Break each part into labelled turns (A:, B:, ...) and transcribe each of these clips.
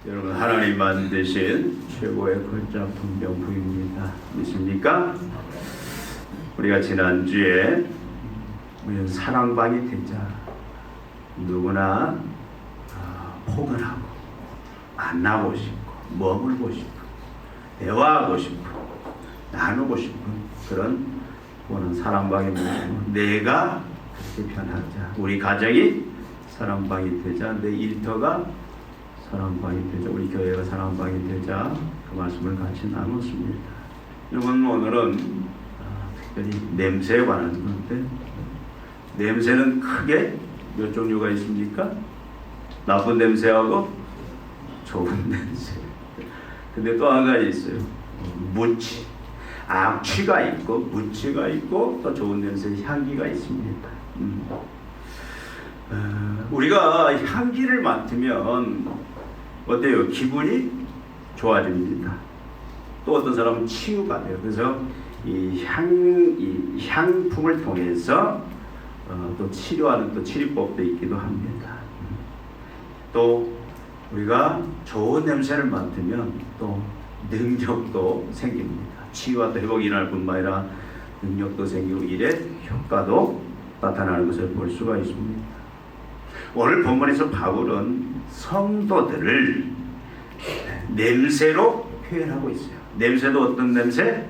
A: 여러분, 하나님 만드신 최고의 걸작품 명품입니다. 믿습니까? 우리가 지난주에 우리는 사랑방이 되자 누구나 포근하고 만나고 싶고 머물고 싶고 대화하고 싶고 나누고 싶은 그런 오는 사랑방이 모시고 내가 그렇게 변하자. 우리 가정이 사랑방이 되자. 내 일터가 사랑방이 되자. 우리 교회가 사랑방이 되자. 그 말씀을 같이 나눴습니다. 여러분, 오늘은 특별히 냄새에 관한 건데, 냄새는 크게 몇 종류가 있습니까? 나쁜 냄새하고 좋은 냄새. 근데 또 한 가지 있어요. 무취. 악취가 있고 무취가 있고 또 좋은 냄새, 향기가 있습니다. 우리가 향기를 맡으면 어때요? 기분이 좋아집니다. 또 어떤 사람은 치유가 돼요. 그래서 이 향품을 통해서 또 치료하는 또 치료법도 있기도 합니다. 또 우리가 좋은 냄새를 맡으면 또 능력도 생깁니다. 치유와 또 회복이 일어날 뿐만 아니라 능력도 생기고 일의 효과도 나타나는 것을 볼 수가 있습니다. 오늘 본문에서 바울은 성도들을 냄새로 표현하고 있어요. 냄새도 어떤 냄새?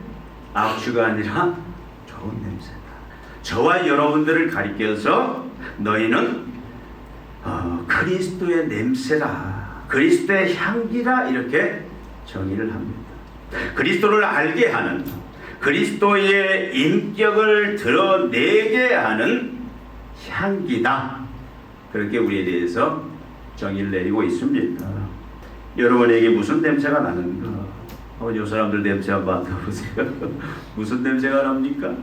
A: 악취가 아니라 좋은 냄새다. 저와 여러분들을 가리켜서 너희는 그리스도의 냄새라, 그리스도의 향기라 이렇게 정의를 합니다. 그리스도를 알게 하는, 그리스도의 인격을 드러내게 하는 향기다. 그렇게 우리에 대해서 정의를 내리고 있습니다. 여러분에게 무슨 냄새가 나는가? 요 사람들 냄새 한번 맡아보세요. 무슨 냄새가 납니까?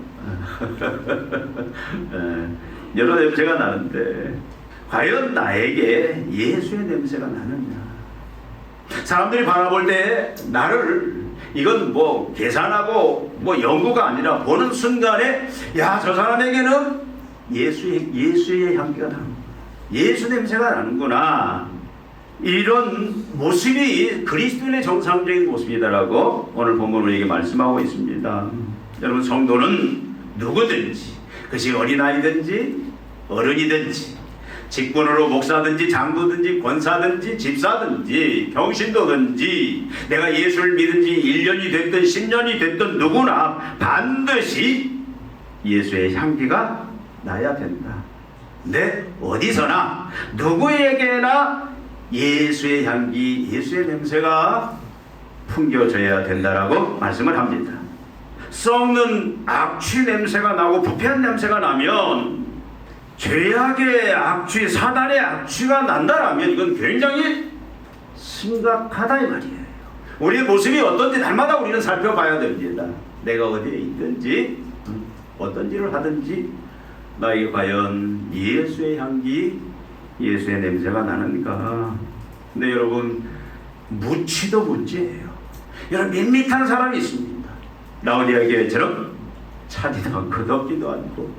A: 여러 냄새가 나는데 과연 나에게 예수의 냄새가 나느냐? 사람들이 바라볼 때 나를 이건 뭐 계산하고 뭐 연구가 아니라 보는 순간에 야, 저 사람에게는 예수의 향기가 나는구나. 예수 냄새가 나는구나. 이런 모습이 그리스도인의 정상적인 모습이다라고 오늘 본문은 우리에게 말씀하고 있습니다. 여러분, 성도는 누구든지, 그것이 어린아이든지 어른이든지 직분으로 목사든지 장로든지 권사든지 집사든지 경신도든지 내가 예수를 믿은 지 1년이 됐든 10년이 됐든 누구나 반드시 예수의 향기가 나야 된다. 네, 어디서나 누구에게나 예수의 향기, 예수의 냄새가 풍겨져야 된다라고 말씀을 합니다. 썩는 악취 냄새가 나고 부패한 냄새가 나면, 죄악의 악취, 사단의 악취가 난다라면 이건 굉장히 심각하다 이 말이에요. 우리의 모습이 어떤지 날마다 우리는 살펴봐야 됩니다. 내가 어디에 있든지 어떤 일을 하든지 나에게 과연 예수의 향기, 예수의 냄새가 나는가? 근데 여러분, 무취도 문제예요. 여러분, 밋밋한 사람이 있습니다. 라오디아 교회처럼 차지도 않고 덥지도 않고,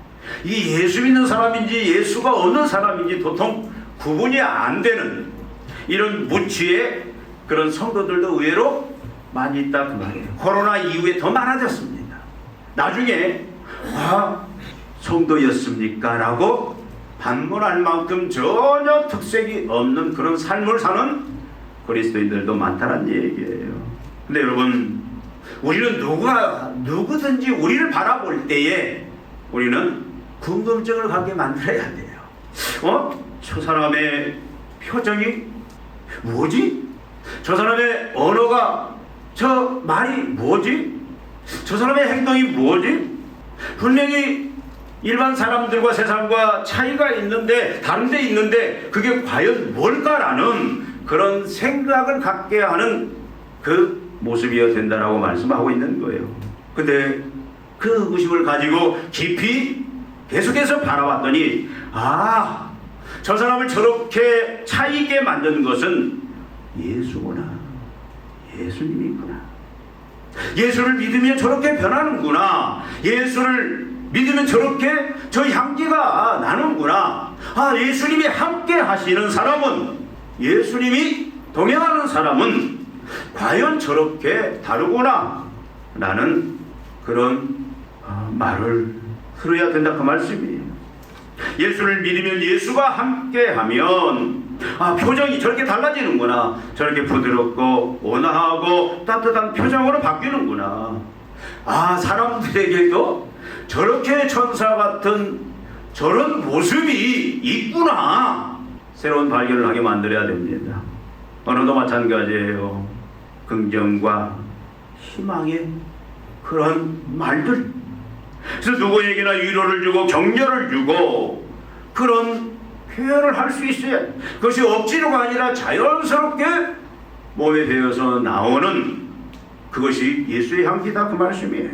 A: 이 예수 믿는 사람인지 예수가 없는 사람인지 도통 구분이 안 되는 이런 무취의 그런 성도들도 의외로 많이 있다 그 말이에요. 코로나 이후에 더 많아졌습니다. 나중에 성도였습니까? 라고 반문할 만큼 전혀 특색이 없는 그런 삶을 사는 그리스도인들도 많다는 얘기예요. 근데 여러분, 우리는 누구든지 우리를 바라볼 때에 우리는 궁금증을 갖게 만들어야 돼요. 저 사람의 표정이 뭐지? 저 사람의 언어가, 저 말이 뭐지? 저 사람의 행동이 뭐지? 분명히 일반 사람들과 세상과 차이가 있는데, 다른 데 있는데 그게 과연 뭘까라는 그런 생각을 갖게 하는 그 모습이어야 된다라고 말씀하고 있는 거예요. 근데 그 의심을 가지고 깊이 계속해서 바라봤더니, 저 사람을 저렇게 차이게 만든 것은 예수구나. 예수님이구나. 예수를 믿으면 저렇게 변하는구나. 예수를 믿으면 저렇게 저 향기가 나는구나. 예수님이 함께 하시는 사람은 예수님이 동행하는 사람은 과연 저렇게 다르구나 라는 그런 말을 들어야 된다 그 말씀이에요. 예수를 믿으면 예수가 함께하면 표정이 저렇게 달라지는구나. 저렇게 부드럽고 온화하고 따뜻한 표정으로 바뀌는구나. 사람들에게도 저렇게 천사 같은 저런 모습이 있구나. 새로운 발견을 하게 만들어야 됩니다. 언어도 마찬가지예요. 긍정과 희망의 그런 말들. 그래서 누구에게나 위로를 주고 격려를 주고 그런 표현을 할 수 있어야, 그것이 억지로가 아니라 자연스럽게 몸에 배어서 나오는 그것이 예수의 향기다 그 말씀이에요.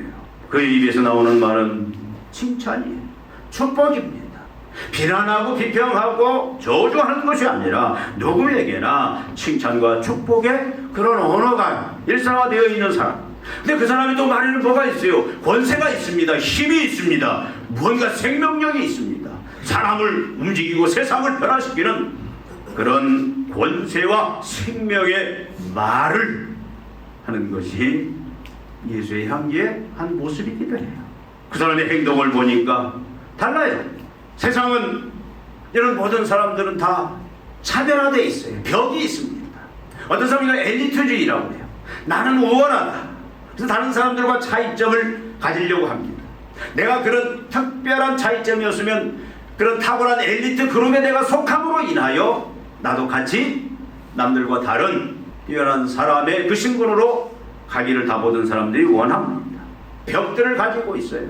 A: 그의 입에서 나오는 말은 칭찬이에요. 축복입니다. 비난하고 비평하고 저주하는 것이 아니라 누구에게나 칭찬과 축복의 그런 언어가 일상화되어 있는 사람. 근데 그 사람이 또 말에는 뭐가 있어요? 권세가 있습니다. 힘이 있습니다. 무언가 생명력이 있습니다. 사람을 움직이고 세상을 변화시키는 그런 권세와 생명의 말을 하는 것이 예수의 향기의 한 모습이기도 해요. 그 사람의 행동을 보니까 달라요. 세상은 이런 모든 사람들은 다 차별화되어 있어요. 벽이 있습니다. 어떤 사람이 엘리트주의라고 해요. 나는 우월하다. 그래서 다른 사람들과 차이점을 가지려고 합니다. 내가 그런 특별한 차이점이었으면 그런 탁월한 엘리트 그룹에 내가 속함으로 인하여 나도 같이 남들과 다른 뛰어난 사람의 그 신분으로 가기를 다 모든 사람들이 원합니다. 벽들을 가지고 있어요.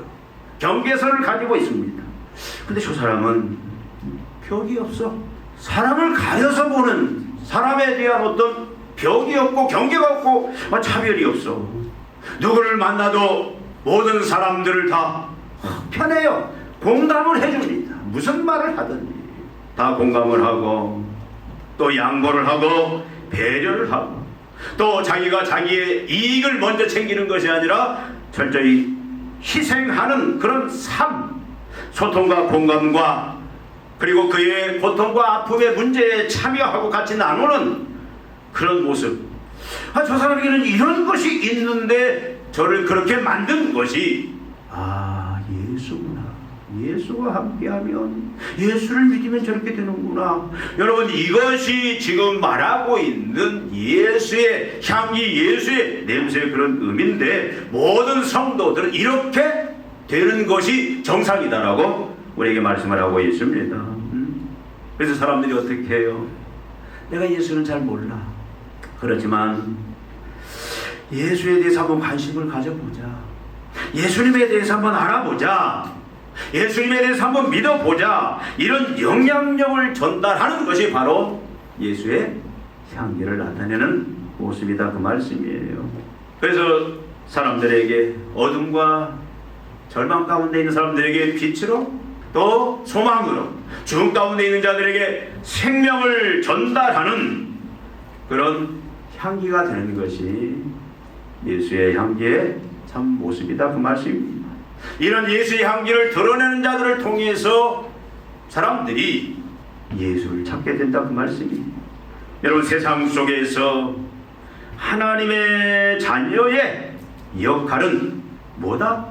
A: 경계선을 가지고 있습니다. 근데 저 사람은 벽이 없어. 사람을 가려서 보는, 사람에 대한 어떤 벽이 없고 경계가 없고 차별이 없어. 누구를 만나도 모든 사람들을 다 편해요. 공감을 해줍니다. 무슨 말을 하든지 다 공감을 하고 또 양보를 하고 배려를 하고 또 자기가 자기의 이익을 먼저 챙기는 것이 아니라 철저히 희생하는 그런 삶, 소통과 공감과 그리고 그의 고통과 아픔의 문제에 참여하고 같이 나누는 그런 모습. 저 사람에게는 이런 것이 있는데 저를 그렇게 만든 것이 예수구나. 예수와 함께하면, 예수를 믿으면 저렇게 되는구나. 여러분, 이것이 지금 말하고 있는 예수의 향기, 예수의 냄새의 그런 의미인데 모든 성도들은 이렇게 되는 것이 정상이다라고 우리에게 말씀을 하고 있습니다. 그래서 사람들이 어떻게 해요? 내가 예수는 잘 몰라. 그렇지만 예수에 대해서 한번 관심을 가져보자. 예수님에 대해서 한번 알아보자. 예수님에 대해서 한번 믿어보자. 이런 영향력을 전달하는 것이 바로 예수의 향기를 나타내는 모습이다 그 말씀이에요. 그래서 사람들에게 어둠과 절망 가운데 있는 사람들에게 빛으로 또 소망으로 죽음 가운데 있는 자들에게 생명을 전달하는 그런 향기가 되는 것이 예수의 향기의 참 모습이다 그 말씀입니다. 이런 예수의 향기를 드러내는 자들을 통해서 사람들이 예수를 찾게 된다 그 말씀입니다. 여러분, 세상 속에서 하나님의 자녀의 역할은 뭐다?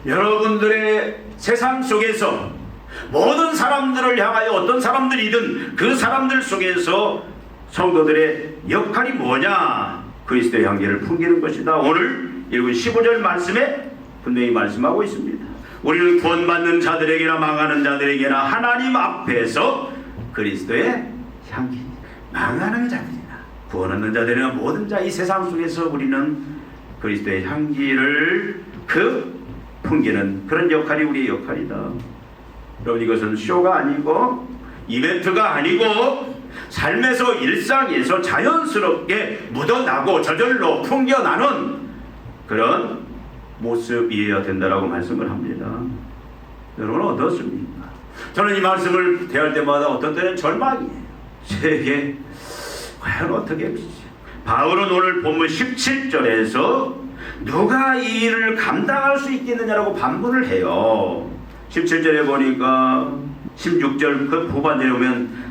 A: 여러분들의 세상 속에서 모든 사람들을 향하여 어떤 사람들이든 그 사람들 속에서 성도들의 역할이 뭐냐? 그리스도의 향기를 풍기는 것이다. 오늘 읽은 15절 말씀에 분명히 말씀하고 있습니다. 우리는 구원받는 자들에게나 망하는 자들에게나 하나님 앞에서 그리스도의 향기, 망하는 자들이나 구원 얻는 자들이나 모든 자, 이 세상 속에서 우리는 그리스도의 향기를 풍기는 그런 역할이 우리의 역할이다. 여러분, 이것은 쇼가 아니고 이벤트가 아니고 삶에서 일상에서 자연스럽게 묻어나고 저절로 풍겨나는 그런 모습이어야 된다라고 말씀을 합니다. 여러분은 어떻습니까? 저는 이 말씀을 대할 때마다 어떤 때는 절망이에요. 세계 과연 어떻게 바울은 오늘 본문 17절에서 누가 이 일을 감당할 수 있겠느냐라고 반문을 해요. 17절에 보니까 16절 그 후반절에 보면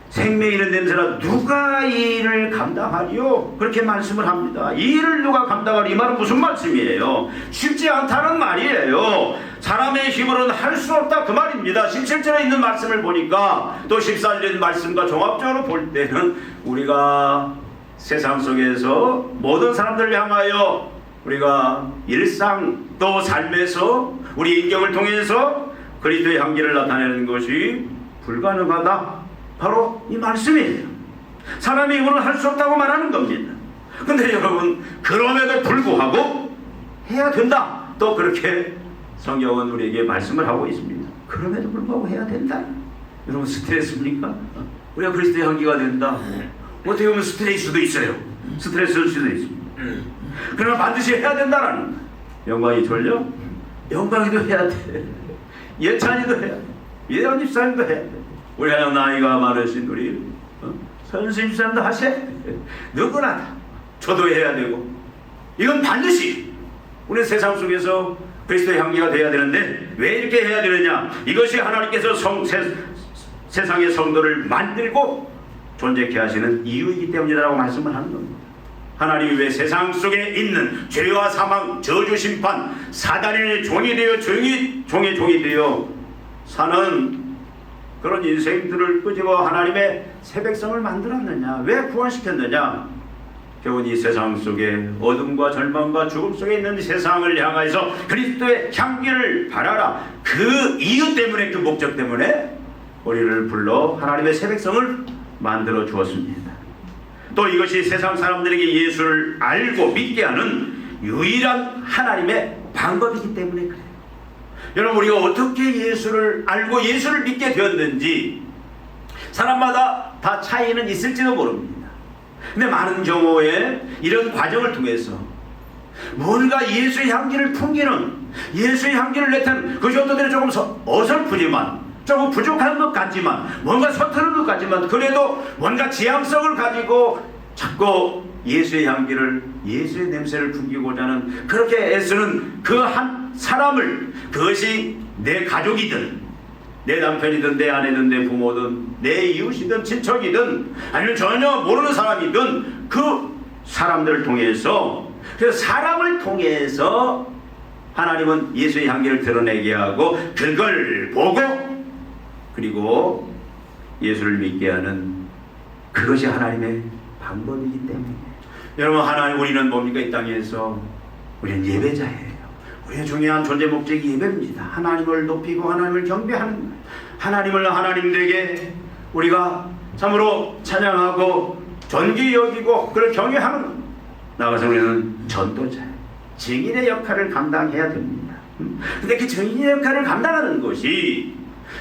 A: 생명이 있는 냄새라 누가 이 일을 감당하리요? 그렇게 말씀을 합니다. 이 일을 누가 감당하리? 이 말은 무슨 말씀이에요? 쉽지 않다는 말이에요. 사람의 힘으로는 할 수 없다 그 말입니다. 17절에 있는 말씀을 보니까 또 14절에 있는 말씀과 종합적으로 볼 때는 우리가 세상 속에서 모든 사람들을 향하여 우리가 일상 또 삶에서 우리 인격을 통해서 그리스도의 향기를 나타내는 것이 불가능하다. 바로 이 말씀이에요. 사람의 힘으로는 할 수 없다고 말하는 겁니다. 근데 여러분, 그럼에도 불구하고 해야 된다. 또 그렇게 성경은 우리에게 말씀을 하고 있습니다. 그럼에도 불구하고 해야 된다. 여러분, 스트레스입니까? 우리가 그리스도의 향기가 된다. 어떻게 보면 스트레스도 있어요. 스트레스일 수도 있습니다. 그러나 반드시 해야 된다라는 거예요. 영광이 졸려? 영광이도 해야 돼. 예찬이도 해야 돼. 예언 집사님도 해야 돼. 우리 가장 나이가 많으신 우리 선생님 집사님도 하셔야 돼. 누구나 다. 저도 해야 되고. 이건 반드시 우리 세상 속에서 그리스도의 향기가 돼야 되는데 왜 이렇게 해야 되느냐? 이것이 하나님께서 세상의 성도를 만들고 존재케 하시는 이유이기 때문이라고 말씀을 하는 겁니다. 하나님이 왜 세상 속에 있는 죄와 사망, 저주, 심판, 사단의 종이 되어 종의 종이 되어 사는 그런 인생들을 끄집어 하나님의 새 백성을 만들었느냐? 왜 구원시켰느냐? 결국 이 세상 속에 어둠과 절망과 죽음 속에 있는 세상을 향해서 그리스도의 향기를 발하라. 그 이유 때문에, 그 목적 때문에 우리를 불러 하나님의 새 백성을 만들어 주었습니다. 또 이것이 세상 사람들에게 예수를 알고 믿게 하는 유일한 하나님의 방법이기 때문에 그래요. 여러분, 우리가 어떻게 예수를 알고 예수를 믿게 되었는지 사람마다 다 차이는 있을지도 모릅니다. 근데 많은 경우에 이런 과정을 통해서 뭔가 예수의 향기를 풍기는, 예수의 향기를 내탄 그 정도들이 조금 어설프지만, 조금 부족한 것 같지만, 뭔가 서투른 것 같지만, 그래도 뭔가 지향성을 가지고 자꾸 예수의 향기를, 예수의 냄새를 풍기고자 하는 그렇게 애쓰는 그 한 사람을, 그것이 내 가족이든 내 남편이든 내 아내든 내 부모든 내 이웃이든 친척이든 아니면 전혀 모르는 사람이든 그 사람들을 통해서, 그래서 사람을 통해서 하나님은 예수의 향기를 드러내게 하고 그걸 보고 그리고 예수를 믿게 하는 그것이 하나님의 방법이기 때문에 여러분, 하나님, 우리는 뭡니까? 이 땅에서 우리는 예배자예요. 우리의 중요한 존재 목적이 예배입니다. 하나님을 높이고 하나님을 경배하는, 하나님을 하나님되게 우리가 참으로 찬양하고 존귀 여기고 그를 경외하는, 나아가서 우리는 전도자예요. 증인의 역할을 감당해야 됩니다. 근데 그 증인의 역할을 감당하는 것이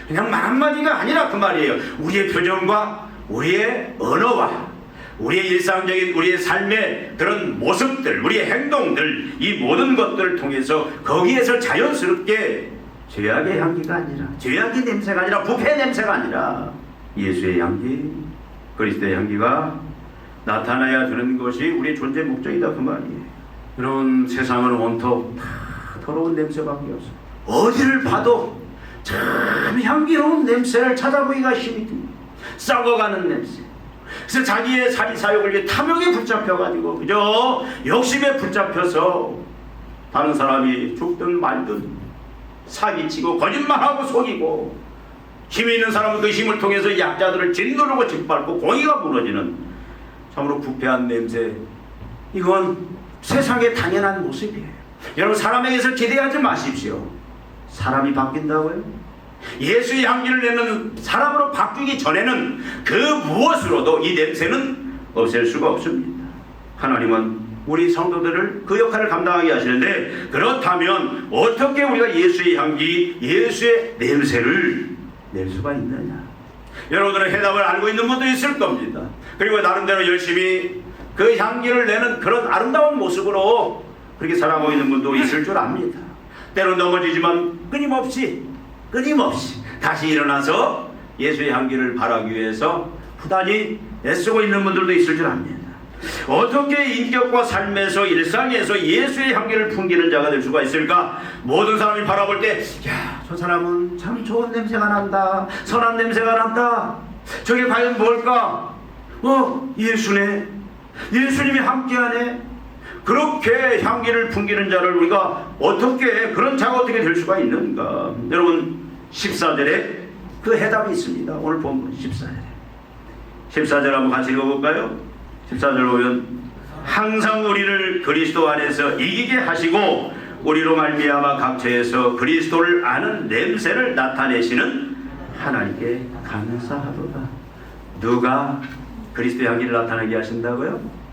A: 그냥 말 한마디가 아니라 그 말이에요. 우리의 표정과 우리의 언어와 우리의 일상적인 우리의 삶의 그런 모습들, 우리의 행동들, 이 모든 것들을 통해서 거기에서 자연스럽게 죄악의 향기가 아니라, 죄악의 냄새가 아니라, 부패의 냄새가 아니라 예수의 향기, 그리스도의 향기가 나타나야 되는 것이 우리의 존재 목적이다 그 말이에요. 여러분, 세상은 온통 다 더러운 냄새밖에 없어요. 어디를 봐도 참 향기로운 냄새를 찾아보기가 힘이 듭니다. 썩어가는 냄새. 그래서 자기의 사리사욕을 위해 탐욕에 붙잡혀가지고 그저 욕심에 붙잡혀서 다른 사람이 죽든 말든 사기치고 거짓말하고 속이고, 힘이 있는 사람은 그 힘을 통해서 약자들을 짓누르고 짓밟고 공의가 무너지는 참으로 부패한 냄새, 이건 세상의 당연한 모습이에요. 여러분, 사람에게서 기대하지 마십시오. 사람이 바뀐다고요? 예수의 향기를 내는 사람으로 바뀌기 전에는 그 무엇으로도 이 냄새는 없앨 수가 없습니다. 하나님은 우리 성도들을 그 역할을 감당하게 하시는데, 그렇다면 어떻게 우리가 예수의 향기, 예수의 냄새를 낼 수가 있느냐? 여러분들은 해답을 알고 있는 분도 있을 겁니다. 그리고 나름대로 열심히 그 향기를 내는 그런 아름다운 모습으로 그렇게 살아가고 있는 분도 있을 줄 압니다. 때론 넘어지지만 끊임없이 다시 일어나서 예수의 향기를 바라기 위해서 부단히 애쓰고 있는 분들도 있을 줄 압니다. 어떻게 인격과 삶에서, 일상에서 예수의 향기를 풍기는 자가 될 수가 있을까? 모든 사람이 바라볼 때, 야, 저 사람은 참 좋은 냄새가 난다, 선한 냄새가 난다, 저게 과연 뭘까? 예수네. 예수님이 함께하네. 그렇게 향기를 풍기는 자를 우리가 어떻게, 그런 자가 어떻게 될 수가 있는가? 여러분 14절에 그 해답이 있습니다. 오늘 본문 14절 한번 같이 읽어볼까요? 14절 보면 항상 우리를 그리스도 안에서 이기게 하시고 우리로 말미암아 각처에서 그리스도를 아는 냄새를 나타내시는 하나님께 감사하도다. 누가 그리스도의 향기를 나타나게 하신다고요?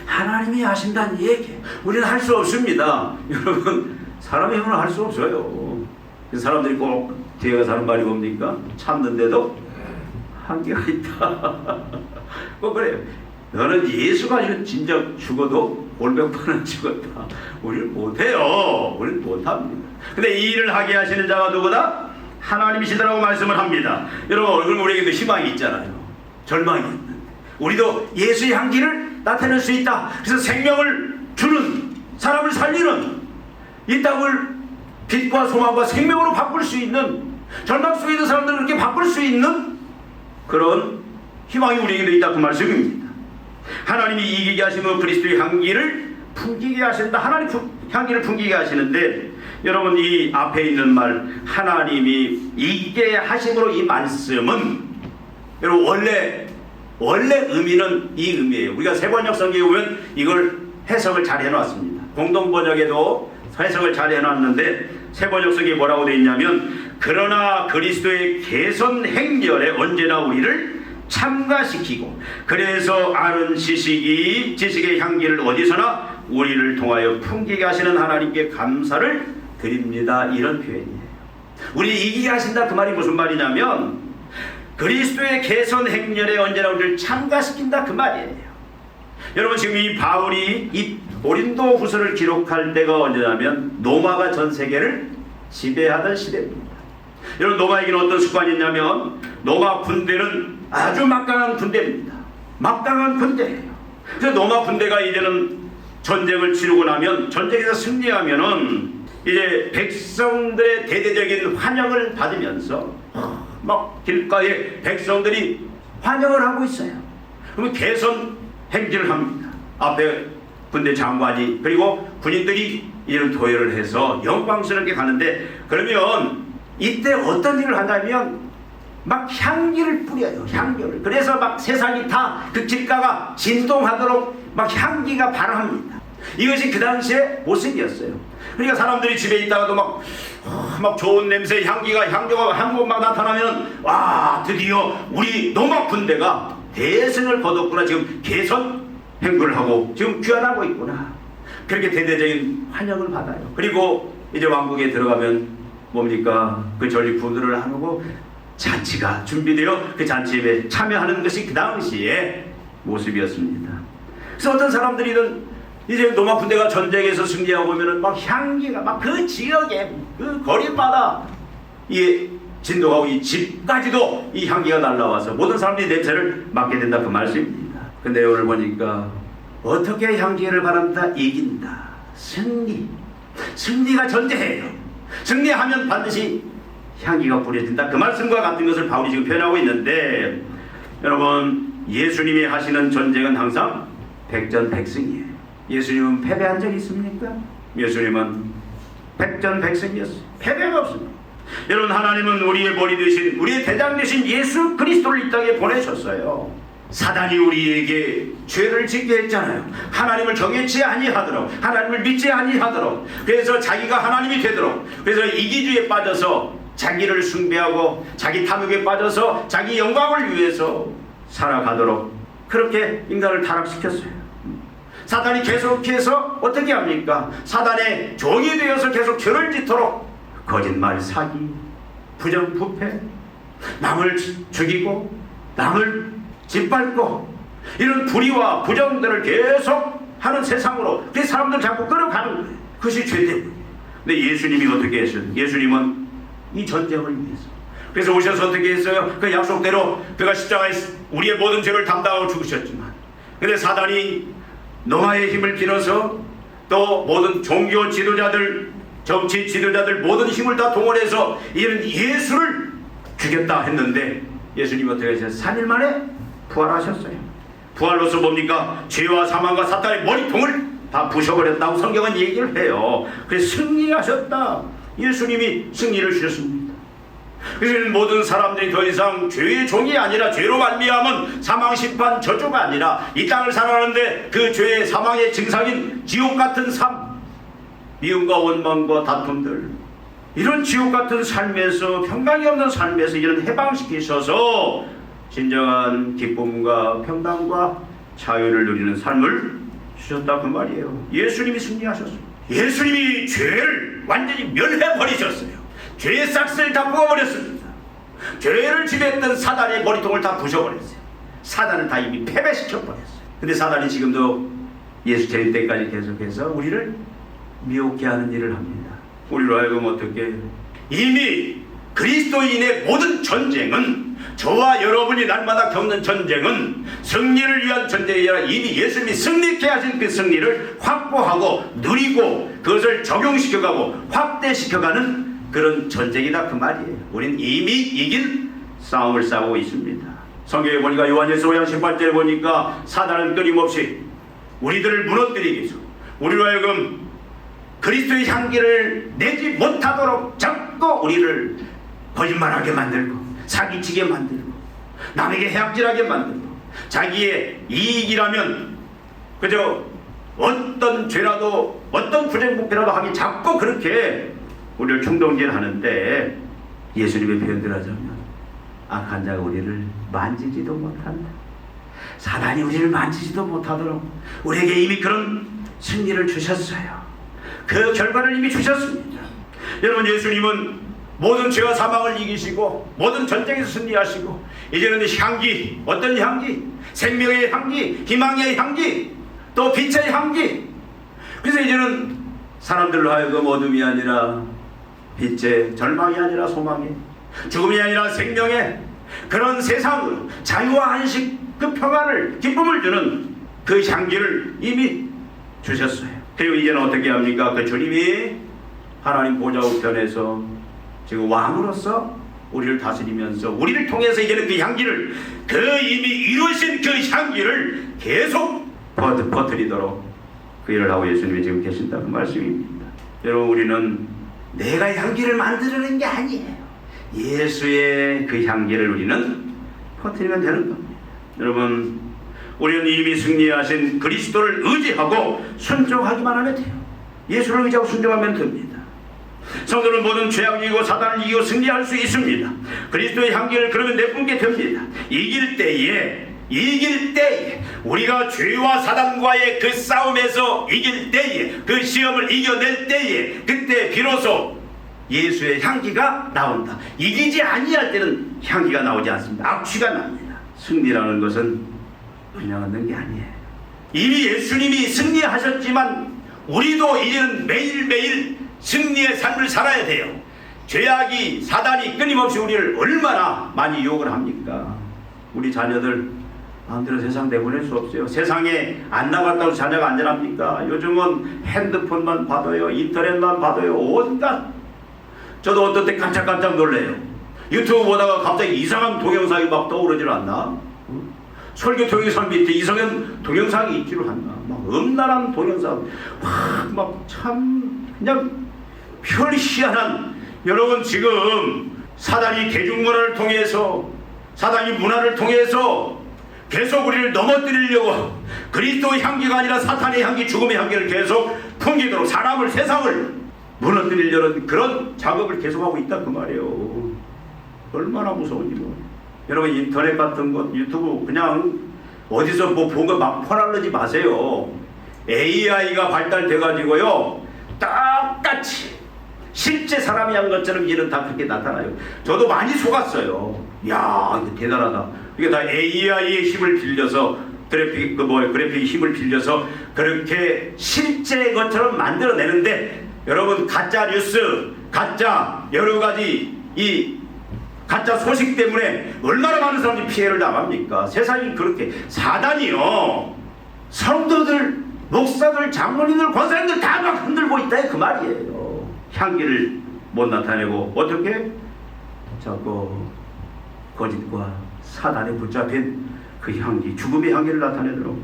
A: 하나님이 하신다는 얘기. 우리는 할 수 없습니다. 여러분, 사람의 힘으로 할 수 없어요. 사람들이 꼭 뒤에 가서 하는 말이 뭡니까? 참는데도 한계가 있다. 꼭 그래요. 너는 예수가 아니면 진짜 죽어도 올백번은 죽었다. 우리는 못해요. 우리는 못합니다. 근데 이 일을 하게 하시는 자가 누구다? 하나님이시다라고 말씀을 합니다. 여러분, 우리에게도 희망이 있잖아요. 절망이 있는데 우리도 예수의 향기를 나타낼 수 있다. 그래서 생명을 주는, 사람을 살리는, 이 땅을 빛과 소망과 생명으로 바꿀 수 있는, 절망 속에 있는 사람들을 그렇게 바꿀 수 있는 그런 희망이 우리에게도 있다, 그 말씀입니다. 하나님이 이기게 하시면 그리스도의 향기를 풍기게 하신다. 하나님 향기를 풍기게 하시는데, 여러분 이 앞에 있는 말 하나님이 이기게 하심으로, 이 말씀은 여러분 원래 의미는 이 의미예요. 우리가 세번역 성경에 보면 이걸 해석을 잘 해놨습니다. 공동번역에도 해석을 잘 해놨는데 세번역 성경에 뭐라고 되어 있냐면, 그러나 그리스도의 개선 행렬에 언제나 우리를 참가시키고 그래서 아는 지식의 향기를 어디서나 우리를 통하여 풍기게 하시는 하나님께 감사를 드립니다. 이런 표현이에요. 우리 이기게 하신다, 그 말이 무슨 말이냐면 그리스도의 개선 행렬에 언제나 우리를 참가시킨다, 그 말이에요. 여러분 지금 이 바울이 이 고린도 후서를 기록할 때가 언제냐면 노마가 전 세계를 지배하던 시대입니다. 여러분 노마에게는 어떤 습관이 있냐면, 노마 군대는 아주 막강한 군대입니다. 막강한 군대예요. 그래서 노마 군대가 이제는 전쟁을 치르고 나면, 전쟁에서 승리하면은 이제 백성들의 대대적인 환영을 받으면서 막 길가에 백성들이 환영을 하고 있어요. 그러면 개선 행진을 합니다. 앞에 군대 장관이 그리고 군인들이 이런 도열을 해서 영광스럽게 가는데, 그러면 이때 어떤 일을 한다면 막 향기를 뿌려요. 향기를. 그래서 막 세상이 다 그 길가가 진동하도록 막 향기가 발합니다. 이것이 그 당시의 모습이었어요. 그러니까 사람들이 집에 있다가도 막 좋은 냄새, 향기가 한 곳 막 나타나면, 와, 드디어 우리 노마 군대가 대승을 거뒀구나, 지금 개선 행군을 하고 지금 귀환하고 있구나, 그렇게 대대적인 환영을 받아요. 그리고 이제 왕국에 들어가면 뭡니까? 그 전리품들을 하고 잔치가 준비되어 그 잔치에 참여하는 것이 그 당시의 모습이었습니다. 그래서 어떤 사람들이든 이제 노마 군대가 전쟁에서 승리하고 오면은 막 향기가 막 그 지역에 그 거리마다 이 진동하고 이 집까지도 이 향기가 날라와서 모든 사람들이 냄새를 맡게 된다, 그 말씀입니다. 근데 오늘 보니까 어떻게 향기를 바란다? 이긴다. 승리가 전제해요. 승리하면 반드시 향기가 뿌려진다, 그 말씀과 같은 것을 바울이 지금 표현하고 있는데, 여러분 예수님이 하시는 전쟁은 항상 백전백승이에요. 예수님은 패배한 적이 있습니까? 예수님은 백전백승이었어요. 패배가 없습니다. 여러분 하나님은 우리의 머리 되신, 우리의 대장 되신 예수 그리스도를 이 땅에 보내셨어요. 사단이 우리에게 죄를 짓게 했잖아요. 하나님을 경외치 아니하도록, 하나님을 믿지 아니하도록, 그래서 자기가 하나님이 되도록, 그래서 이기주의에 빠져서 자기를 숭배하고 자기 탐욕에 빠져서 자기 영광을 위해서 살아가도록 그렇게 인간을 타락시켰어요. 사단이 계속해서 어떻게 합니까? 사단의 종이 되어서 계속 죄를 짓도록 거짓말, 사기, 부정부패, 남을 죽이고 남을 짓밟고 이런 불의와 부정들을 계속 하는 세상으로 그 사람들 자꾸 끌어가는 거예요. 그것이 죄 때문이에요. 근데 예수님이 어떻게 했어요? 예수님은 이 전쟁을 위해서, 그래서 오셔서 어떻게 했어요? 그 약속대로 그가 십자가에 우리의 모든 죄를 담당하고 죽으셨지만, 근데 사단이 노아의 힘을 빌어서 또 모든 종교 지도자들, 정치 지도자들 모든 힘을 다 동원해서 이런 예수를 죽였다 했는데, 예수님 어떻게 하셨어요? 3일 만에 부활하셨어요. 부활로서 뭡니까? 죄와 사망과 사탄의 머리통을 다 부셔버렸다고 성경은 얘기를 해요. 그래서 승리하셨다. 예수님이 승리를 주셨습니다. 그래서 모든 사람들이 더 이상 죄의 종이 아니라 죄로 말미암은 사망, 심판, 저주가 아니라 이 땅을 살아가는데 그 죄의 사망의 증상인 지옥 같은 삶, 미움과 원망과 다툼들, 이런 지옥 같은 삶에서, 평강이 없는 삶에서 이런 해방시키셔서 진정한 기쁨과 평강과 자유를 누리는 삶을 주셨다 그 말이에요. 예수님이 승리하셨어요. 예수님이 죄를 완전히 멸해버리셨어요. 죄의 싹을 다 뽑아버렸습니다. 죄를 지배했던 사단의 머리통을 다 부셔버렸어요. 사단은 다 이미 패배시켜버렸어요. 근데 사단이 지금도 예수 재림 때까지 계속해서 우리를 미혹게 하는 일을 합니다. 우리로 하여금 어떻게, 이미 그리스도인의 모든 전쟁은, 저와 여러분이 날마다 겪는 전쟁은 승리를 위한 전쟁이 아니라 이미 예수님이 승리케 하신 그 승리를 확보하고 누리고 그것을 적용시켜가고 확대시켜가는 그런 전쟁이다 그 말이에요. 우리는 이미 이긴 싸움을 싸우고 있습니다. 성경에 보니까 요한일서 5장 18절에 보니까 사단은 끊임없이 우리들을 무너뜨리기 위해서 우리로 하여금 그리스도의 향기를 내지 못하도록 자꾸 우리를 거짓말하게 만들고 사기치게 만들고 남에게 해악질하게 만들고 자기의 이익이라면 그저 어떤 죄라도 어떤 부정부패라도 하기 자꾸 그렇게 우리를 충동질하는데, 예수님의 표현대로 하자면 악한 자가 우리를 만지지도 못한다. 사단이 우리를 만지지도 못하도록 우리에게 이미 그런 승리를 주셨어요. 그 결과를 이미 주셨습니다. 여러분, 예수님은 모든 죄와 사망을 이기시고 모든 전쟁에서 승리하시고 이제는 향기, 어떤 향기? 생명의 향기, 희망의 향기, 또 빛의 향기. 그래서 이제는 사람들로 하여금 어둠이 아니라 빛의, 절망이 아니라 소망의, 죽음이 아니라 생명의 그런 세상으로 자유와 안식, 그 평안을, 기쁨을 주는 그 향기를 이미 주셨어요. 그리고 이제는 어떻게 합니까? 그 주님이 하나님 보좌 우편에서 지금 왕으로서 우리를 다스리면서 우리를 통해서 이제는 그 향기를, 그 이미 이루신 그 향기를 계속 퍼뜨리도록 그 일을 하고 예수님이 지금 계신다는 말씀입니다. 여러분, 우리는 내가 향기를 만들어낸 게 아니에요. 예수의 그 향기를 우리는 퍼뜨리면 되는 겁니다. 여러분, 우리는 이미 승리하신 그리스도를 의지하고 순종하기만 하면 돼요. 예수를 의지하고 순종하면 됩니다. 성도는 모든 죄악을 이기고 사단을 이기고 승리할 수 있습니다. 그리스도의 향기를 그러면 내뿜게 됩니다. 이길 때에 우리가 죄와 사단과의 그 싸움에서 이길 때에, 그 시험을 이겨낼 때에, 그때 비로소 예수의 향기가 나온다. 이기지 아니할 때는 향기가 나오지 않습니다. 악취가 납니다. 승리라는 것은 그냥 얻는 게 아니에요. 이미 예수님이 승리하셨지만 우리도 이제는 매일매일 승리의 삶을 살아야 돼요. 죄악이, 사단이 끊임없이 우리를 얼마나 많이 유혹을 합니까? 우리 자녀들 마음대로 세상 내보낼 수 없어요. 세상에 안 나갔다고 자녀가 안전합니까? 요즘은 핸드폰만 받아요. 인터넷만 받아요. 온갖. 저도 어떤 때 깜짝깜짝 놀래요. 유튜브 보다가 갑자기 이상한 동영상이 막 떠오르질 않나? 설교 동영상 밑에 이상한 동영상이 있지를 않나? 막 음란한 동영상, 막 참 그냥 별 희한한. 여러분, 지금 사단이 대중문화를 통해서, 사단이 문화를 통해서 계속 우리를 넘어뜨리려고 그리스도의 향기가 아니라 사탄의 향기, 죽음의 향기를 계속 풍기도록 사람을, 세상을 무너뜨리려는 그런 작업을 계속하고 있다 그 말이에요. 얼마나 무서운지 모르겠어요. 여러분, 인터넷 같은 것, 유튜브 그냥 어디서 뭐 본 거 막 퍼날르지 마세요. AI가 발달돼가지고요, 똑같이 실제 사람이 한 것처럼 일은 다 그렇게 나타나요. 저도 많이 속았어요. 야, 이거 대단하다. 이게 다 AI의 힘을 빌려서, 그래픽의 힘을 빌려서 그렇게 실제 것처럼 만들어내는데, 여러분, 가짜 뉴스, 가짜 여러 가지 이 가짜 소식 때문에 얼마나 많은 사람들이 피해를 당합니까? 세상이 그렇게, 사단이요, 성도들, 목사들, 장로님들, 권사님들 다 막 흔들고 있다 그 말이에요. 향기를 못 나타내고 어떻게? 자꾸 거짓과 사단에 붙잡힌 그 향기, 죽음의 향기를 나타내도록.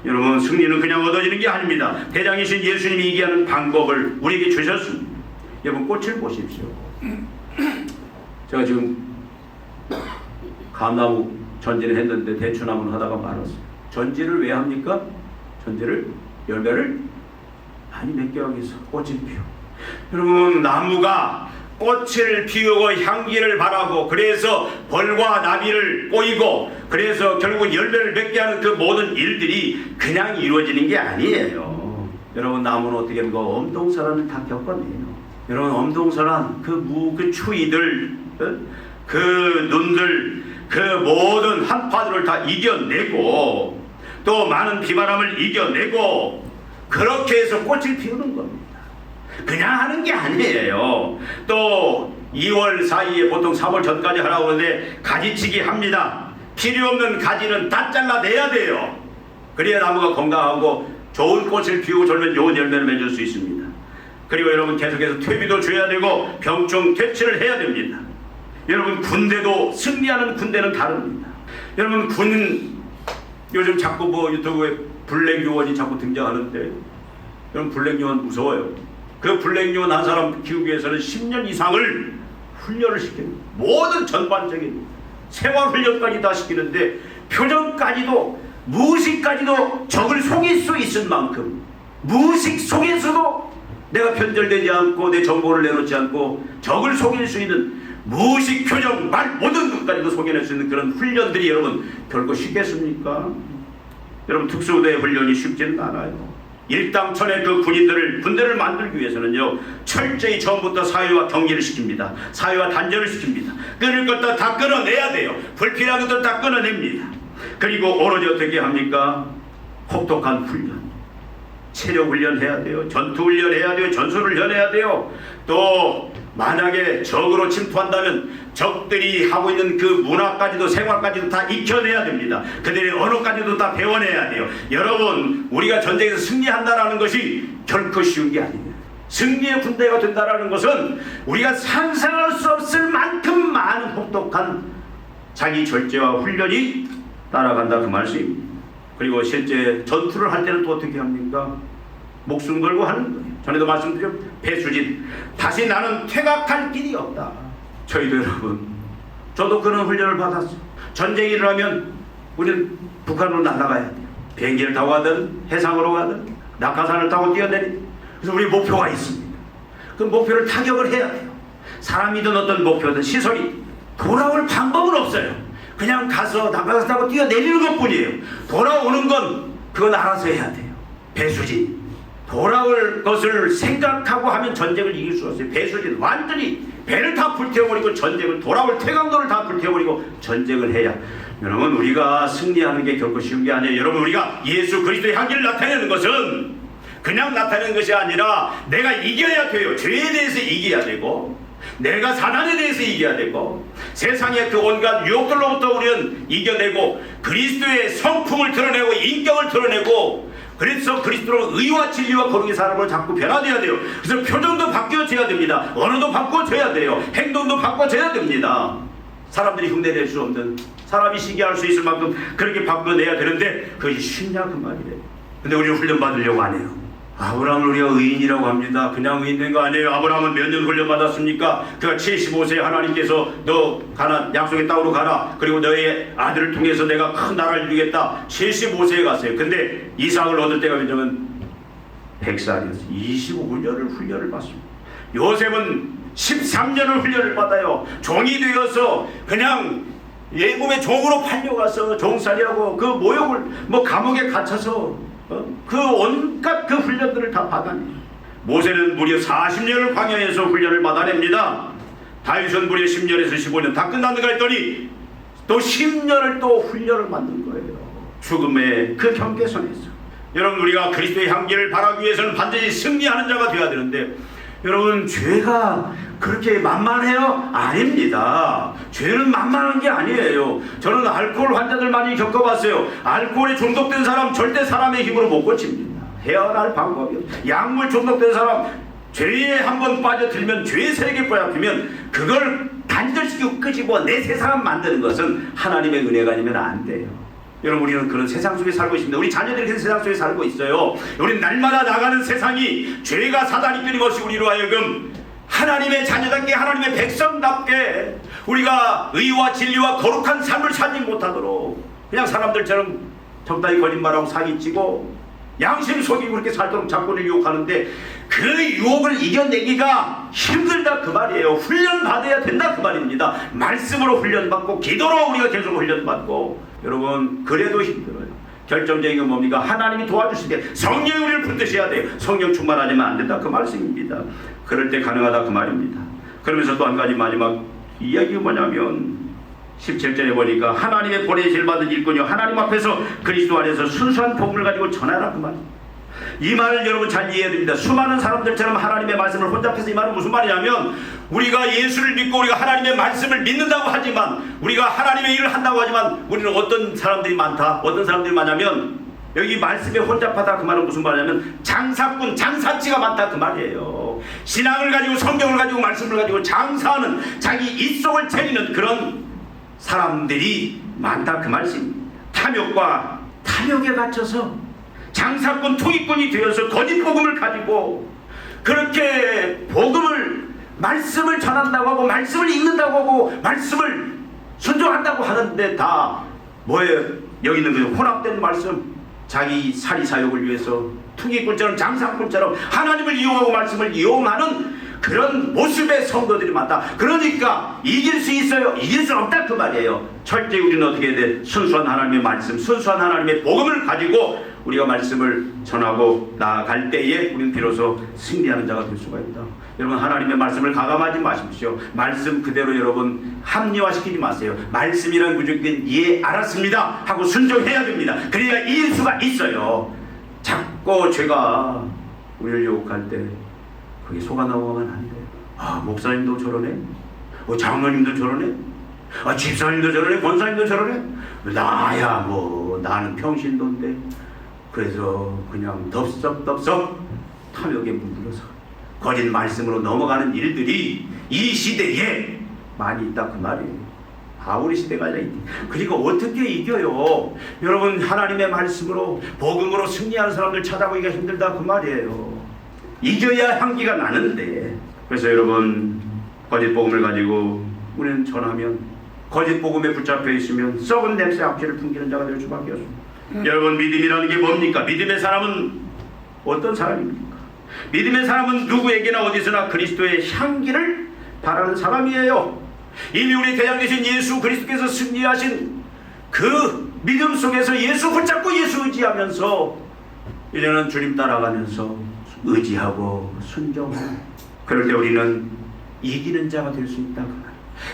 A: 여러분, 승리는 그냥 얻어지는 게 아닙니다. 대장이신 예수님이 이기하는 방법을 우리에게 주셨습니다. 여러분, 꽃을 보십시오. 제가 지금 감나무 전지를 했는데 대추나무는 하다가 말았어요. 전지를 왜 합니까? 전지를, 열매를 많이 맺게 하기 위해서 꽃을 피워. 여러분, 나무가 꽃을 피우고 향기를 바라고, 그래서 벌과 나비를 꼬이고, 그래서 결국 열매를 맺게 하는 그 모든 일들이 그냥 이루어지는 게 아니에요. 여러분, 나무는 어떻게 합니까? 엄동설화를 다 겪어내요. 여러분, 엄동설화, 그 추위들, 그 눈들, 그 모든 한파들을 다 이겨내고, 또 많은 비바람을 이겨내고, 그렇게 해서 꽃을 피우는 겁니다. 그냥 하는 게 아니에요. 또 2월 사이에 보통 3월 전까지 하라고 하는데 가지치기 합니다. 필요 없는 가지는 다 잘라내야 돼요. 그래야 나무가 건강하고 좋은 꽃을 피우고 좋은 열매를 맺을 수 있습니다. 그리고 여러분, 계속해서 퇴비도 줘야 되고 병충 퇴치를 해야 됩니다. 여러분, 군대도, 승리하는 군대는 다릅니다. 여러분, 요즘 자꾸 유튜브에 블랙 요원이 자꾸 등장하는데, 여러분, 블랙 요원 무서워요. 그 블랙 요원 한 사람 키우기 위해서는 10년 이상을 훈련을 시킵니다. 모든 전반적인 생활 훈련까지 다 시키는데, 표정까지도, 무의식까지도 적을 속일 수 있을 만큼, 무의식 속에서도 내가 편절되지 않고 내 정보를 내놓지 않고 적을 속일 수 있는 무의식 표정, 말, 모든 것까지도 속여낼 수 있는 그런 훈련들이 여러분 결코 쉽겠습니까? 여러분, 특수부대 훈련이 쉽지는 않아요. 일당천의 그 군대를 만들기 위해서는요, 철저히 처음부터 사회와 격리를 시킵니다. 사회와 단절을 시킵니다. 끊을 것도 다 끊어내야 돼요. 불필요한 것들 다 끊어냅니다. 그리고 오로지 어떻게 합니까? 혹독한 훈련, 체력 훈련해야 돼요. 전투 훈련해야 돼요. 전술 훈련해야 돼요. 또 만약에 적으로 침투한다면 적들이 하고 있는 그 문화까지도, 생활까지도 다 익혀내야 됩니다. 그들의 언어까지도 다 배워내야 돼요. 여러분, 우리가 전쟁에서 승리한다라는 것이 결코 쉬운 게 아닙니다. 승리의 군대가 된다라는 것은 우리가 상상할 수 없을 만큼 많은 혹독한 자기 절제와 훈련이 따라간다, 그 말씀입니다. 그리고 실제 전투를 할 때는 또 어떻게 합니까? 목숨 걸고 하는 거예요. 전에도 말씀드렸죠. 배수진, 다시 나는 퇴각할 길이 없다. 저희도 여러분, 저도 그런 훈련을 받았어요. 전쟁이 일어나면 우리는 북한으로 날아가야 돼요. 비행기를 타고 가든 해상으로 가든 낙하산을 타고 뛰어내리든. 그래서 우리 목표가 있습니다. 그 목표를 타격을 해야 돼요. 사람이든 어떤 목표든 시설이, 돌아올 방법은 없어요. 그냥 가서 낙하산 타고 뛰어내리는 것뿐이에요. 돌아오는 건 그건 알아서 해야 돼요. 배수진, 돌아올 것을 생각하고 하면 전쟁을 이길 수 없어요. 배수진, 완전히 배를 다 불태워버리고 전쟁을, 돌아올 태강도를 다 불태워버리고 전쟁을 해야. 여러분, 우리가 승리하는 게 결코 쉬운 게 아니에요. 여러분, 우리가 예수 그리스도의 향기를 나타내는 것은 그냥 나타내는 것이 아니라 내가 이겨야 돼요. 죄에 대해서 이겨야 되고, 내가 사단에 대해서 이겨야 되고, 세상의 그 온갖 유혹들로부터 우리는 이겨내고, 그리스도의 성품을 드러내고 인격을 드러내고, 그래서 그리스도로 의와 진리와 거룩의 사람으로 자꾸 변화되어야 돼요. 그래서 표정도 바뀌어져야 됩니다. 언어도 바꿔줘야 돼요. 행동도 바꿔줘야 됩니다. 사람들이 흉내낼 수 없는, 사람이 시기할 수 있을 만큼 그렇게 바꿔내야 되는데 그것이 쉽냐 그 말이에요. 근데 우리는 훈련 받으려고 안 해요. 아브라함을 우리가 의인이라고 합니다. 그냥 의인된 거 아니에요. 아브라함은 몇 년 훈련 받았습니까? 그가 75세에 하나님께서 너 가나안 약속의 땅으로 가라, 그리고 너의 아들을 통해서 내가 큰 나라를 이루겠다. 75세에 갔어요. 근데 이삭을 얻을 때가 몇냐면 100살이었어요. 25년을 훈련을 받습니다. 요셉은 13년을 훈련을 받아요. 종이 되어서 그냥 예굽의 종으로 팔려가서 종살이하고 그 모욕을 감옥에 갇혀서 그 온갖 그 훈련들을 다 받아내요. 모세는 무려 40년을 광야에서 훈련을 받아냅니다. 다윗은 무려 10년에서 15년 다 끝났는가 했더니 또 10년을 또 훈련을 받는 거예요. 죽음의 그 경계선에서. 여러분, 우리가 그리스도의 향기를 바라기 위해서는 반드시 승리하는 자가 되어야 되는데, 여러분, 죄가 그렇게 만만해요? 아닙니다. 죄는 만만한 게 아니에요. 저는 알코올 환자들 많이 겪어봤어요. 알코올에 중독된 사람 절대 사람의 힘으로 못 고칩니다. 헤어날 방법이 없어요. 약물 중독된 사람, 죄에 한번 빠져들면, 죄의 세력에 빠져들면 그걸 다 단절시키고 끄집어 내 세상을 만드는 것은 하나님의 은혜가 아니면 안 돼요. 여러분, 우리는 그런 세상 속에 살고 있습니다. 우리 자녀들이 그런 세상 속에 살고 있어요. 우리는 날마다 나가는 세상이 죄가 사단이 끊임없이 우리로 하여금 하나님의 자녀답게, 하나님의 백성답게 우리가 의와 진리와 거룩한 삶을 살지 못하도록 그냥 사람들처럼 적당히 거짓말하고 사기치고 양심 속이고 그렇게 살도록 자꾸를 유혹하는데, 그 유혹을 이겨내기가 힘들다 그 말이에요. 훈련받아야 된다 그 말입니다. 말씀으로 훈련받고 기도로 우리가 계속 훈련받고. 여러분, 그래도 힘들어요. 결정적인 건 뭡니까? 하나님이 도와주실 때 성령이 우리를 붙드셔야 돼요. 성령 충만하지면 안 된다 그 말씀입니다. 그럴 때 가능하다 그 말입니다. 그러면서 또 한 가지 마지막 이야기가 뭐냐면 17절에 보니까 하나님의 보내실 받은 일꾼이요 하나님 앞에서 그리스도 안에서 순수한 복음을 가지고 전하라 그 말입니다. 이 말을 여러분 잘 이해해야 됩니다. 수많은 사람들처럼 하나님의 말씀을 혼잡해서, 이 말은 무슨 말이냐면 우리가 예수를 믿고 우리가 하나님의 말씀을 믿는다고 하지만, 우리가 하나님의 일을 한다고 하지만 우리는 어떤 사람들이 많다. 어떤 사람들이 많냐면, 여기 말씀에 혼잡하다 그 말은 무슨 말이냐면 장사꾼, 장사치가 많다 그 말이에요. 신앙을 가지고 성경을 가지고 말씀을 가지고 장사하는, 자기 입속을 채리는 그런 사람들이 많다 그 말씀입니다. 탐욕과 탐욕에 갇혀서 장사꾼, 투기꾼이 되어서 거짓 복음을 가지고 그렇게 복음을, 말씀을 전한다고 하고 말씀을 읽는다고 하고 말씀을 순종한다고 하는데 다 뭐예요? 여기 있는 그 혼합된 말씀, 자기 사리사욕을 위해서 투기꾼처럼 장사꾼처럼 하나님을 이용하고 말씀을 이용하는 그런 모습의 성도들이 많다. 그러니까 이길 수 있어요? 이길 수 없다 그 말이에요. 철저히 우리는 어떻게 해야 돼? 순수한 하나님의 말씀, 순수한 하나님의 복음을 가지고 우리가 말씀을 전하고 나아갈 때에 우리는 비로소 승리하는 자가 될 수가 있다. 여러분, 하나님의 말씀을 가감하지 마십시오. 말씀 그대로 여러분 합리화시키지 마세요. 말씀이란 무조건 예 알았습니다 하고 순종해야 됩니다. 그래야 이길 수가 있어요. 자꾸 죄가 우리를 유혹할 때 그게 속아 나오면 안 돼요. 아, 목사님도 저러네, 장로님도 저러네, 집사님도 저러네, 권사님도 저러네, 나야 뭐 나는 평신도인데. 그래서 그냥 덥석덥석 탐욕에 물들어서 거짓 말씀으로 넘어가는 일들이 이 시대에 많이 있다 그 말이에요. 우리 시대가 아니라. 그리고 어떻게 이겨요? 여러분, 하나님의 말씀으로 복음으로 승리하는 사람들 찾아보기가 힘들다 그 말이에요. 이겨야 향기가 나는데. 그래서 여러분, 거짓 복음을 가지고 우리는 전하면, 거짓 복음에 붙잡혀 있으면 썩은 냄새 악취를 풍기는 자가 될 수밖에 없습니다. 여러분, 믿음이라는 게 뭡니까? 믿음의 사람은 어떤 사람입니까? 믿음의 사람은 누구에게나 어디서나 그리스도의 향기를 바라는 사람이에요. 이미 우리 대장 되신 예수 그리스도께서 승리하신 그 믿음 속에서 예수 붙잡고 예수 의지하면서 이제는 주님 따라가면서 의지하고 순종하고, 그럴 때 우리는 이기는 자가 될 수 있다.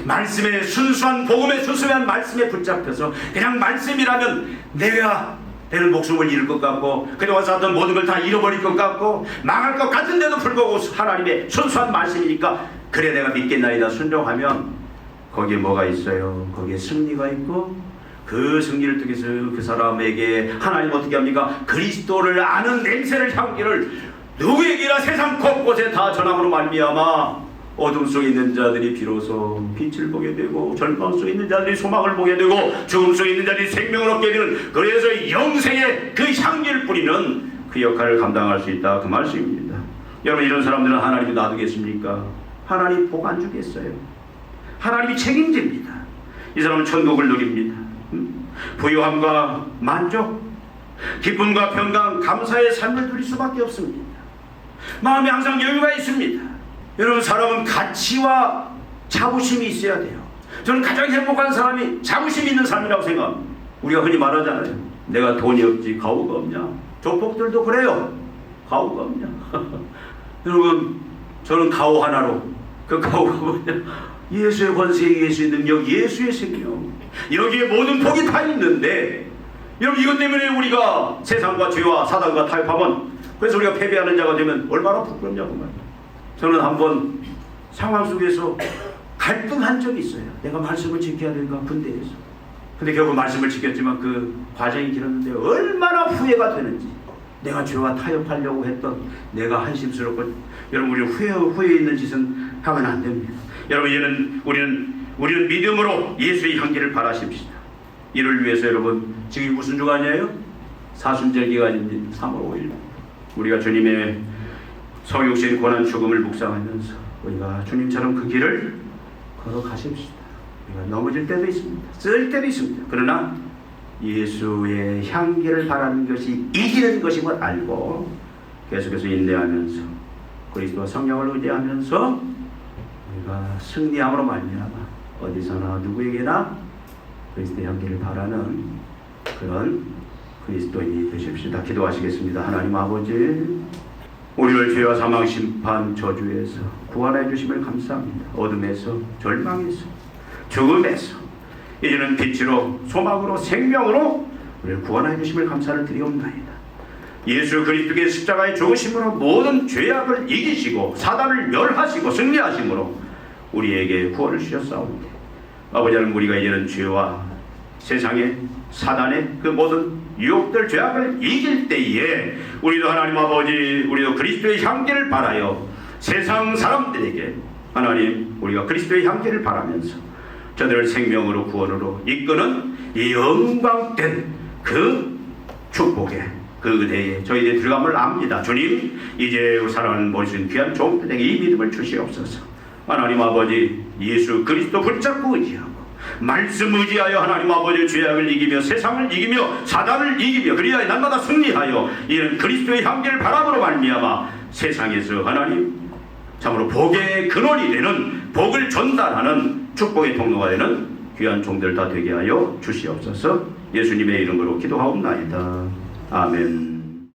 A: 말씀의 순수한 복음의 순수한 말씀에 붙잡혀서 그냥 말씀이라면 내는 목숨을 잃을 것 같고 그동안 쌓았던 모든 걸 다 잃어버릴 것 같고 망할 것 같은데도 불구하고 하나님의 순수한 말씀이니까 그래 내가 믿겠나이다 순종하면 거기에 뭐가 있어요? 거기에 승리가 있고, 그 승리를 통해서 그 사람에게 하나님 어떻게 합니까? 그리스도를 아는 냄새를, 향기를 누구에게나 세상 곳곳에 다 전함으로 말미암아 어둠 속에 있는 자들이 비로소 빛을 보게 되고, 절망 속에 있는 자들이 소망을 보게 되고, 죽음 속에 있는 자들이 생명을 얻게 되는, 그래서 영생의 그 향기를 뿌리는 그 역할을 감당할 수 있다 그 말씀입니다. 여러분, 이런 사람들은 하나님이 놔두겠습니까? 하나님 복 안 주겠어요. 하나님이 책임집니다. 이 사람은 천국을 누립니다. 부유함과 만족, 기쁨과 평강, 감사의 삶을 누릴 수밖에 없습니다. 마음에 항상 여유가 있습니다. 여러분, 사람은 가치와 자부심이 있어야 돼요. 저는 가장 행복한 사람이 자부심 있는 삶이라고 생각합니다. 우리가 흔히 말하잖아요. 내가 돈이 없지 가오가 없냐. 조폭들도 그래요. 가오가 없냐. 여러분, 저는 가오 하나로, 그 가오가 뭐냐, 예수의 권세, 예수의 능력, 예수의 생명, 여기에 모든 복이 다 있는데, 여러분, 이것 때문에 우리가 세상과 죄와 사단과 타협하면, 그래서 우리가 패배하는 자가 되면 얼마나 부끄럽냐고 말이에요. 저는 한번 상황 속에서 갈등한 적이 있어요. 내가 말씀을 지켜야 될까, 군대에서. 근데 결국 말씀을 지켰지만 그 과정이 길었는데 얼마나 후회가 되는지. 내가 죄와 타협하려고 했던 내가 한심스럽고, 여러분, 우리 후회 있는 짓은 하면 안 됩니다. 여러분, 이제는 우리는 믿음으로 예수의 향기를 바라십시다. 이를 위해서 여러분, 지금 무슨 주간이에요? 사순절 기간입니다. 3월 5일 우리가 주님의 성육신 고난 죽음을 묵상하면서 우리가 주님처럼 그 길을 걸어가십시다. 우리가 넘어질 때도 있습니다. 쓸 때도 있습니다. 그러나 예수의 향기를 바라는 것이 이기는 것임을 알고 계속해서 인내하면서 그리스도와 성령을 의지하면서 우리가 승리함으로 말미암아 어디서나 누구에게나 그리스도의 향기를 바라는 그런 그리스도인이 되십시다. 기도하시겠습니다. 하나님 아버지, 우리를 죄와 사망, 심판, 저주에서 구원해 주심을 감사합니다. 어둠에서, 절망에서, 죽음에서 이제는 빛으로, 소망으로, 생명으로 우리를 구원해 주심을 감사를 드리옵나이다. 예수 그리스도의 십자가의 죽으심으로 모든 죄악을 이기시고 사단을 멸하시고 승리하심으로 우리에게 구원을 주셨사오니 아버지 하나님, 우리가 이제는 죄와 세상의 사단의 그 모든 유혹들, 죄악을 이길 때에 우리도 하나님 아버지, 우리도 그리스도의 향기를 바라여 세상 사람들에게 하나님, 우리가 그리스도의 향기를 바라면서 저들을 생명으로 구원으로 이끄는 이 영광된 그 축복에 그 은혜에 저희들이 들어감을 압니다. 주님, 이제 사랑하는 모신 귀한 종들에게 이 믿음을 주시옵소서. 하나님 아버지, 예수 그리스도 붙잡고 의지하고 말씀 의지하여 하나님 아버지 죄악을 이기며 세상을 이기며 사단을 이기며 그리하여 날마다 승리하여 이런 그리스도의 향기를 바람으로 말미암아 세상에서 하나님 참으로 복의 근원이 되는, 복을 전달하는 축복의 통로가 되는 귀한 종들 다 되게 하여 주시옵소서. 예수님의 이름으로 기도하옵나이다. 아멘.